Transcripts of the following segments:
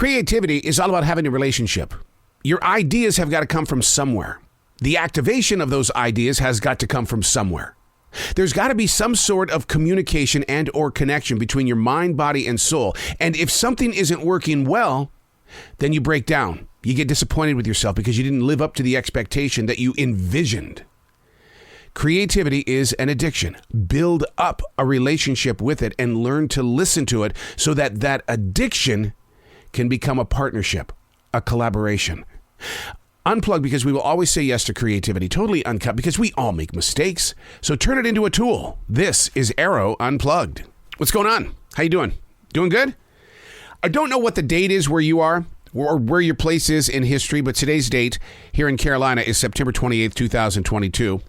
Creativity is all about having a relationship. Your ideas have got to come from somewhere. The activation of those ideas has got to come from somewhere. There's got to be some sort of communication and or connection between your mind, body, and soul. And if something isn't working well, then you break down. You get disappointed with yourself because you didn't live up to the expectation that you envisioned. Creativity is an addiction. Build up a relationship with it and learn to listen to it so that that addiction can become a partnership, a collaboration. Unplugged, because we will always say yes to creativity. Totally uncut, because we all make mistakes. So turn it into a tool. This is Arroe Unplugged. What's going on? How you doing? Doing good? I don't know what the date is where you are or where your place is in history, but today's date here in Carolina is September 28th, 2022.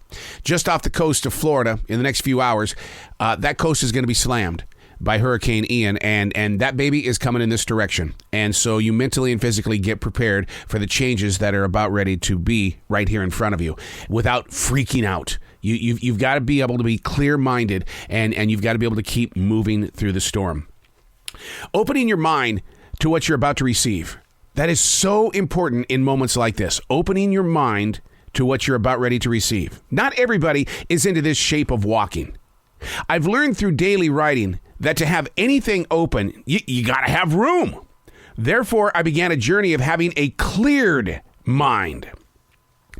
Just off the coast of Florida in the next few hours, that coast is going to be slammed by Hurricane Ian, and that baby is coming in this direction. And so you mentally and physically get prepared for the changes that are about ready to be right here in front of you without freaking out. You've got to be able to be clear-minded, and you've got to be able to keep moving through the storm. Opening your mind to what you're about to receive. That is so important in moments like this. Opening your mind to what you're about ready to receive. Not everybody is into this shape of walking. I've learned through daily writing that to have anything open, you got to have room. Therefore, I began a journey of having a cleared mind.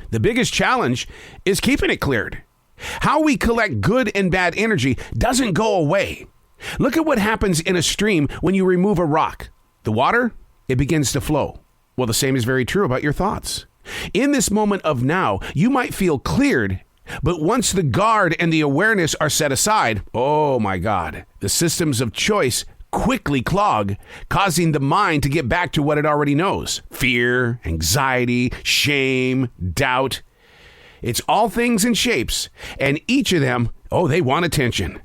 The biggest challenge is keeping it cleared. How we collect good and bad energy doesn't go away. Look at what happens in a stream when you remove a rock. The water, it begins to flow. Well, the same is very true about your thoughts. In this moment of now, you might feel cleared, but once the guard and the awareness are set aside, oh my God, the systems of choice quickly clog, causing the mind to get back to what it already knows. Fear, anxiety, shame, doubt. It's all things and shapes, and each of them, they want attention.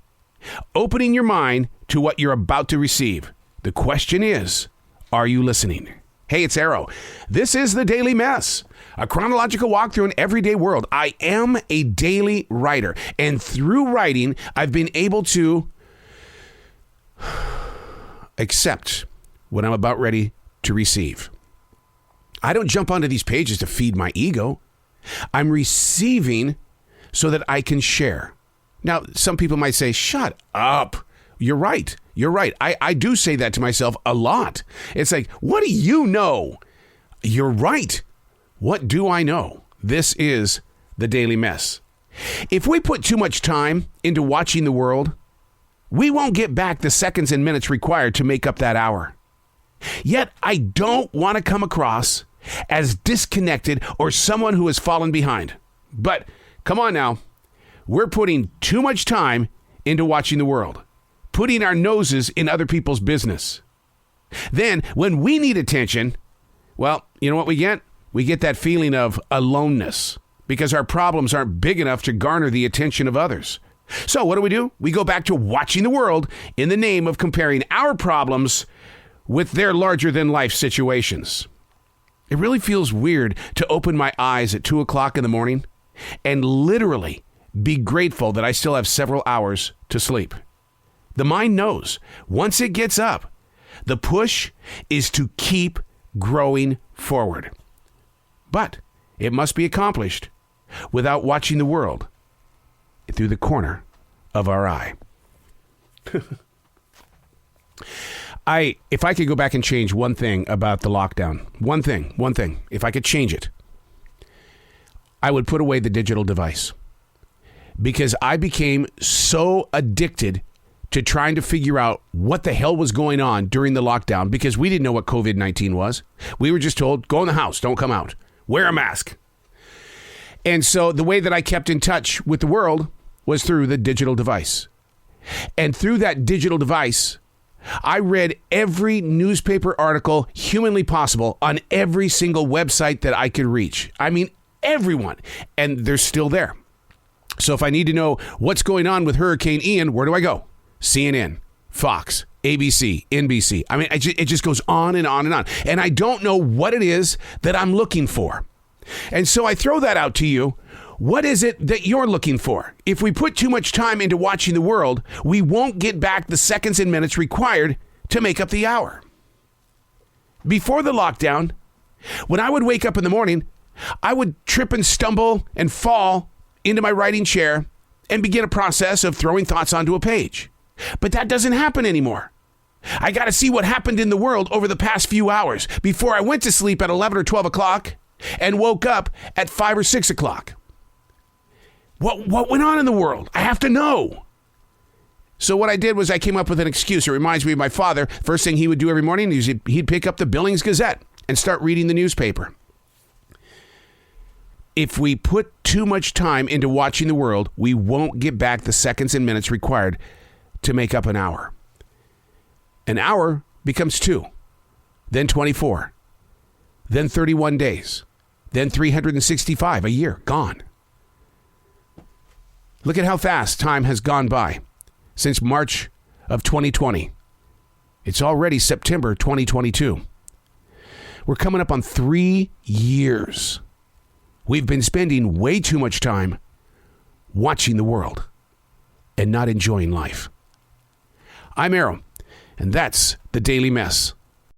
Opening your mind to what you're about to receive. The question is, are you listening? Hey, it's Arroe. This is The Daily Mess, a chronological walk through an everyday world. I am a daily writer, and through writing, I've been able to accept what I'm about ready to receive. I don't jump onto these pages to feed my ego. I'm receiving so that I can share. Now, some people might say, shut up. You're right. You're right. I do say that to myself a lot. It's like, what do you know? You're right. What do I know? This is The Daily Mess. If we put too much time into watching the world, we won't get back the seconds and minutes required to make up that hour. Yet, I don't want to come across as disconnected or someone who has fallen behind. But come on now. We're putting too much time into watching the world, putting our noses in other people's business. Then, when we need attention, well, you know what we get? We get that feeling of aloneness because our problems aren't big enough to garner the attention of others. So what do? We go back to watching the world in the name of comparing our problems with their larger-than-life situations. It really feels weird to open my eyes at 2 o'clock in the morning and literally be grateful that I still have several hours to sleep. The mind knows once it gets up, the push is to keep growing forward. But it must be accomplished without watching the world through the corner of our eye. If I could go back and change one thing about the lockdown, one thing, if I could change it, I would put away the digital device. Because I became so addicted to trying to figure out what the hell was going on during the lockdown because we didn't know what COVID-19 was. We were just told, go in the house, don't come out, wear a mask. And so the way that I kept in touch with the world was through the digital device. And through that digital device, I read every newspaper article humanly possible on every single website that I could reach. I mean, everyone. And they're still there. So if I need to know what's going on with Hurricane Ian, where do I go? CNN, Fox, ABC, NBC. I mean, it just goes on and on and on. And I don't know what it is that I'm looking for. And so I throw that out to you. What is it that you're looking for? If we put too much time into watching the world, we won't get back the seconds and minutes required to make up the hour. Before the lockdown, when I would wake up in the morning, I would trip and stumble and fall into my writing chair and begin a process of throwing thoughts onto a page. But that doesn't happen anymore. I got to see what happened in the world over the past few hours before I went to sleep at 11 or 12 o'clock and woke up at 5 or 6 o'clock. What went on in the world? I have to know. So what I did was I came up with an excuse. It reminds me of my father. First thing he would do every morning is he'd pick up the Billings Gazette and start reading the newspaper. If we put too much time into watching the world, we won't get back the seconds and minutes required to make up an hour. An hour becomes 2, then 24, then 31 days, then 365, a year, gone. Look at how fast time has gone by since March of 2020. It's already September 2022. We're coming up on 3 years. We've been spending way too much time watching the world and not enjoying life. I'm Arroe, and that's the Daily Mess.